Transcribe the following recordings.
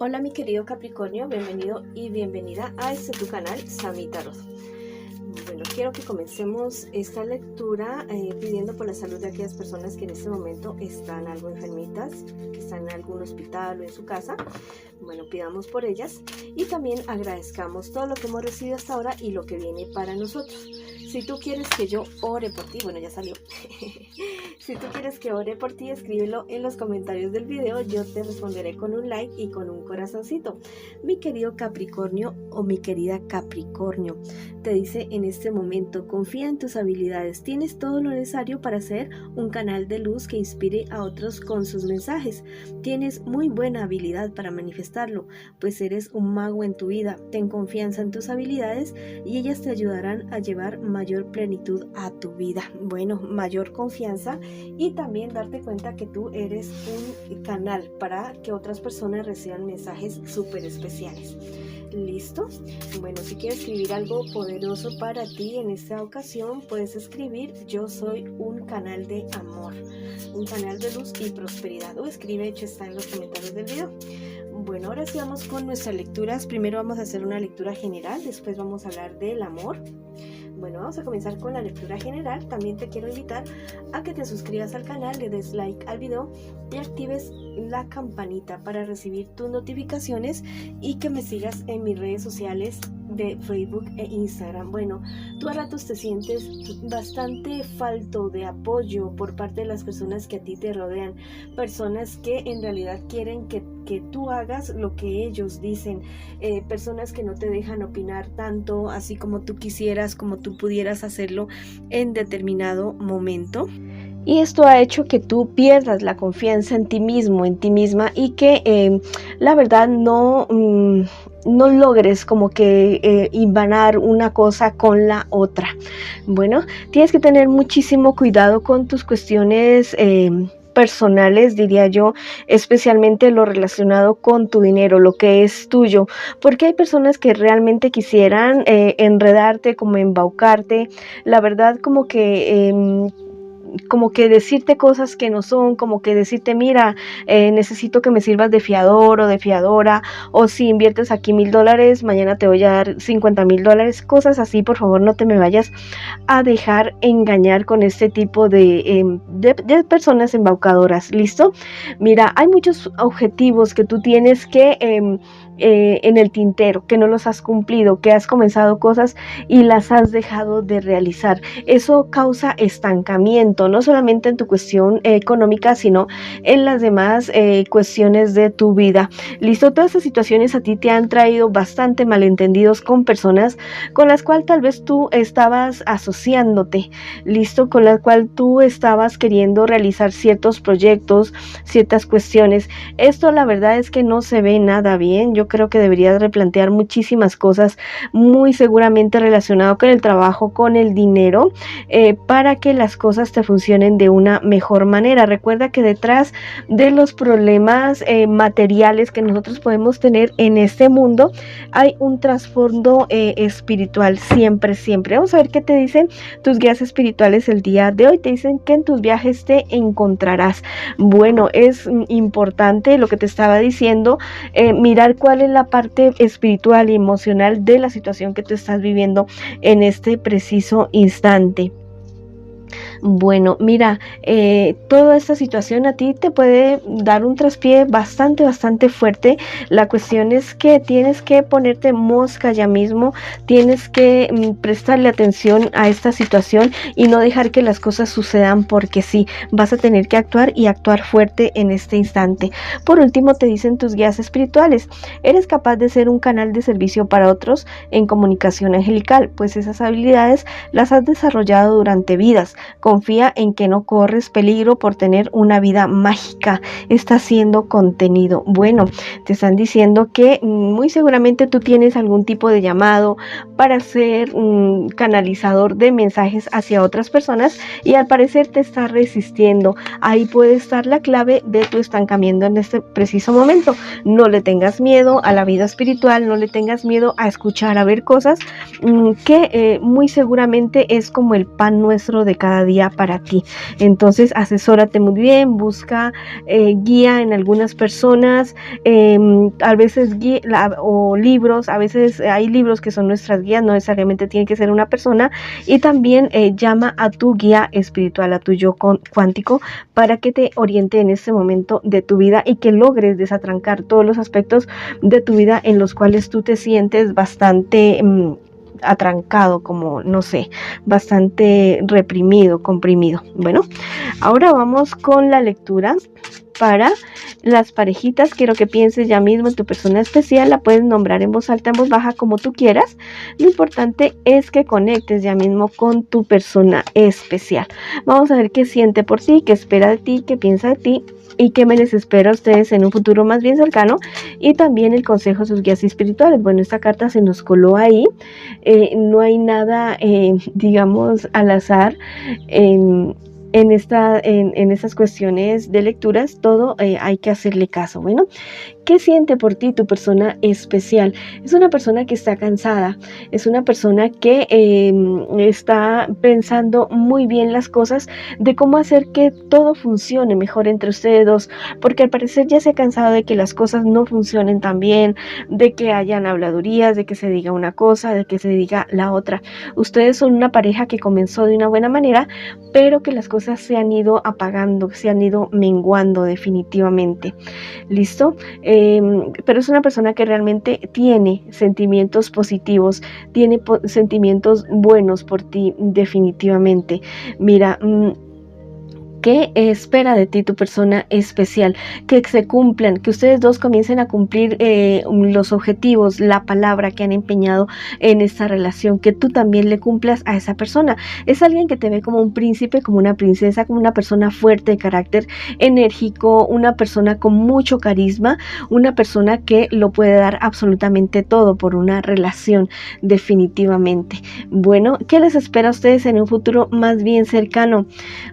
Hola mi querido Capricornio, bienvenido y bienvenida a este tu canal Sami Tarot. Bueno, quiero que comencemos esta lectura pidiendo por la salud de aquellas personas que en este momento están algo enfermitas, que están en algún hospital o en su casa. Bueno, pidamos por ellas y también agradezcamos todo lo que hemos recibido hasta ahora y lo que viene para nosotros. Si tú quieres que yo ore por ti, bueno, ya salió. Si tú quieres que ore por ti, escríbelo en los comentarios del video. Yo te responderé con un like y con un corazoncito. Mi querido Capricornio o mi querida Capricornio, te dice en este momento, confía en tus habilidades. Tienes todo lo necesario para ser un canal de luz que inspire a otros con sus mensajes. Tienes muy buena habilidad para manifestarlo, pues eres un mago en tu vida. Ten confianza en tus habilidades y ellas te ayudarán a llevar mayor plenitud a tu vida. Bueno, mayor confianza y también darte cuenta que tú eres un canal para que otras personas reciban mensajes súper especiales. ¿Listo? Bueno, si quieres escribir algo poderoso para ti en esta ocasión, puedes escribir: yo soy un canal de amor, un canal de luz y prosperidad, o escribe, hecho está en los comentarios del video. Bueno, ahora sí vamos con nuestras lecturas. Primero vamos a hacer una lectura general, después vamos a hablar del amor. Bueno, vamos a comenzar con la lectura general. También te quiero invitar a que te suscribas al canal, le des like al video y actives la campanita para recibir tus notificaciones y que me sigas en mis redes sociales de Facebook e Instagram. Bueno, tú a ratos te sientes bastante falto de apoyo por parte de las personas que a ti te rodean, personas que en realidad quieren que tú hagas lo que ellos dicen, personas que no te dejan opinar tanto así como tú quisieras, como tú pudieras hacerlo en determinado momento. Y esto ha hecho que tú pierdas la confianza en ti mismo, en ti misma, y que la verdad no logres como que hilvanar una cosa con la otra. Bueno, tienes que tener muchísimo cuidado con tus cuestiones personales, diría yo, especialmente lo relacionado con tu dinero, lo que es tuyo, porque hay personas que realmente quisieran enredarte, como embaucarte, la verdad como que decirte cosas que no son, como que decirte, mira, necesito que me sirvas de fiador o de fiadora, o si inviertes aquí $1,000, mañana te voy a dar $50,000, cosas así. Por favor, no te me vayas a dejar engañar con este tipo de personas embaucadoras. ¿Listo? Mira, hay muchos objetivos que tú tienes que en el tintero, que no los has cumplido, que has comenzado cosas y las has dejado de realizar. Eso causa estancamiento, no solamente en tu cuestión económica, sino en las demás cuestiones de tu vida. ¿Listo? Todas estas situaciones a ti te han traído bastante malentendidos con personas con las cuales tal vez tú estabas asociándote, ¿listo? Con las cuales tú estabas queriendo realizar ciertos proyectos, ciertas cuestiones. Esto la verdad es que no se ve nada bien. Yo creo que deberías replantear muchísimas cosas, muy seguramente relacionado con el trabajo, con el dinero, para que las cosas te funcionen de una mejor manera. Recuerda que detrás de los problemas materiales que nosotros podemos tener en este mundo hay un trasfondo espiritual, siempre. Vamos a ver qué te dicen tus guías espirituales el día de hoy. Te dicen que en tus viajes te encontrarás. Bueno, es importante lo que te estaba diciendo, mirar cuál es la parte espiritual y emocional de la situación que tú estás viviendo en este preciso instante. Bueno, mira, toda esta situación a ti te puede dar un traspié bastante fuerte. La cuestión es que tienes que ponerte mosca ya mismo, tienes que prestarle atención a esta situación y no dejar que las cosas sucedan porque sí, vas a tener que actuar y actuar fuerte en este instante. Por último, te dicen tus guías espirituales, eres capaz de ser un canal de servicio para otros en comunicación angelical, pues esas habilidades las has desarrollado durante vidas. Confía en que no corres peligro por tener una vida mágica. Está siendo contenido. Bueno, te están diciendo que muy seguramente tú tienes algún tipo de llamado para ser un canalizador de mensajes hacia otras personas y al parecer te está resistiendo. Ahí puede estar la clave de tu estancamiento en este preciso momento. No le tengas miedo a la vida espiritual, no le tengas miedo a escuchar, a ver cosas que muy seguramente es como el pan nuestro de cada día día para ti. Entonces asesórate muy bien, busca guía en algunas personas, a veces o libros, a veces hay libros que son nuestras guías, no necesariamente tiene que ser una persona, y también llama a tu guía espiritual, a tu yo cuántico, para que te oriente en este momento de tu vida y que logres desatrancar todos los aspectos de tu vida en los cuales tú te sientes bastante atrancado, como no sé, bastante reprimido, comprimido. Bueno, ahora vamos con la lectura para las parejitas. Quiero que pienses ya mismo en tu persona especial, la puedes nombrar en voz alta, en voz baja, como tú quieras. Lo importante es que conectes ya mismo con tu persona especial. Vamos a ver qué siente por ti, qué espera de ti, qué piensa de ti y qué me les espera a ustedes en un futuro más bien cercano, y también el consejo de sus guías espirituales. Bueno, esta carta se nos coló ahí, no hay nada, digamos, al azar en estas cuestiones de lecturas, todo hay que hacerle caso. Bueno, ¿qué siente por ti tu persona especial? Es una persona que está cansada, es una persona que está pensando muy bien las cosas, de cómo hacer que todo funcione mejor entre ustedes dos, porque al parecer ya se ha cansado de que las cosas no funcionen tan bien, de que hayan habladurías, de que se diga una cosa, de que se diga la otra. Ustedes son una pareja que comenzó de una buena manera, pero que las cosas se han ido apagando, se han ido menguando definitivamente. ¿Listo? Pero es una persona que realmente tiene sentimientos positivos, tiene sentimientos buenos por ti definitivamente. Mira, ¿qué espera de ti tu persona especial? Que se cumplan, que ustedes dos comiencen a cumplir los objetivos, la palabra que han empeñado en esta relación, que tú también le cumplas a esa persona. Es alguien que te ve como un príncipe, como una princesa, como una persona fuerte de carácter, enérgico, una persona con mucho carisma, una persona que lo puede dar absolutamente todo por una relación definitivamente. Bueno, ¿qué les espera a ustedes en un futuro más bien cercano?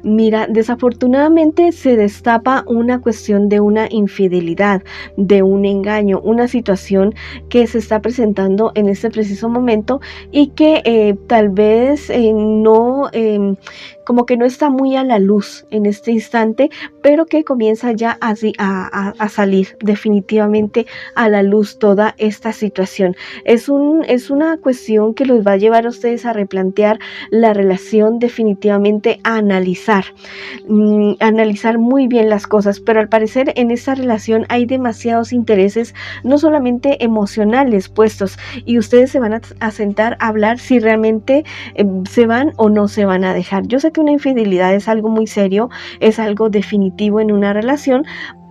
Mira, desafortunadamente se destapa una cuestión de una infidelidad, de un engaño, una situación que se está presentando en este preciso momento y que tal vez no, como que no está muy a la luz en este instante, pero que comienza ya así a salir definitivamente a la luz toda esta situación. Es una cuestión que los va a llevar a ustedes a replantear la relación, definitivamente a analizar muy bien las cosas, pero al parecer en esta relación hay demasiados intereses, no solamente emocionales puestos, y ustedes se van a sentar a hablar si realmente se van o no se van a dejar. Yo sé que una infidelidad es algo muy serio, es algo definitivo en una relación,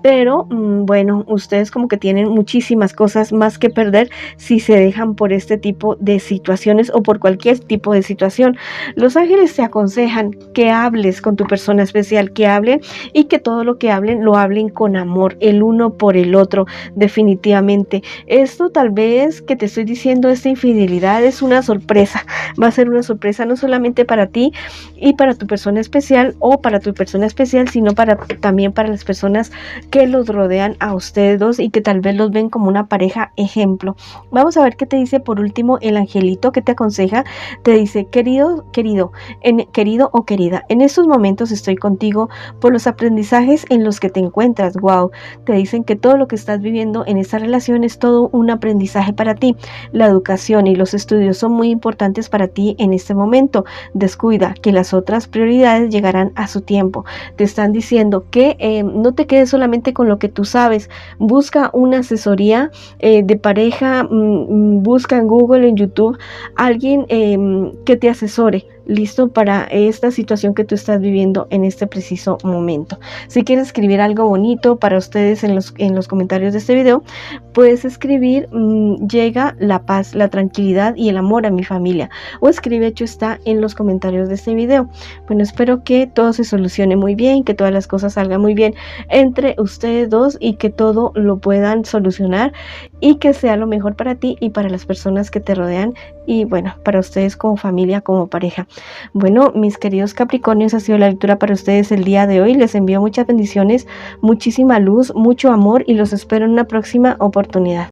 pero bueno, ustedes como que tienen muchísimas cosas más que perder si se dejan por este tipo de situaciones o por cualquier tipo de situación. Los ángeles te aconsejan que hables con tu persona especial, que hablen y que todo lo que hablen lo hablen con amor, el uno por el otro, definitivamente. Esto tal vez que te estoy diciendo, esta infidelidad es una sorpresa, va a ser una sorpresa no solamente para ti y para tu persona especial o para tu persona especial, sino también para las personas que los rodean a ustedes dos y que tal vez los ven como una pareja ejemplo. Vamos a ver qué te dice por último el angelito que te aconseja. Te dice: querido o querida, en estos momentos estoy contigo por los aprendizajes en los que te encuentras. Wow, te dicen que todo lo que estás viviendo en esta relación es todo un aprendizaje para ti. La educación y los estudios son muy importantes para ti en este momento. Descuida que las otras prioridades llegarán a su tiempo. Te están diciendo que no te quedes solamente con lo que tú sabes, busca una asesoría de pareja, busca en Google, en YouTube, alguien que te asesore, listo, para esta situación que tú estás viviendo en este preciso momento. Si quieres escribir algo bonito para ustedes en los comentarios de este video, puedes escribir: llega la paz, la tranquilidad y el amor a mi familia, o escribe hecho está en los comentarios de este video. Bueno, espero que todo se solucione muy bien, que todas las cosas salgan muy bien entre ustedes dos y que todo lo puedan solucionar y que sea lo mejor para ti y para las personas que te rodean y bueno, para ustedes como familia, como pareja. Bueno, mis queridos Capricornios, ha sido la lectura para ustedes el día de hoy. Les envío muchas bendiciones, muchísima luz, mucho amor y los espero en una próxima oportunidad.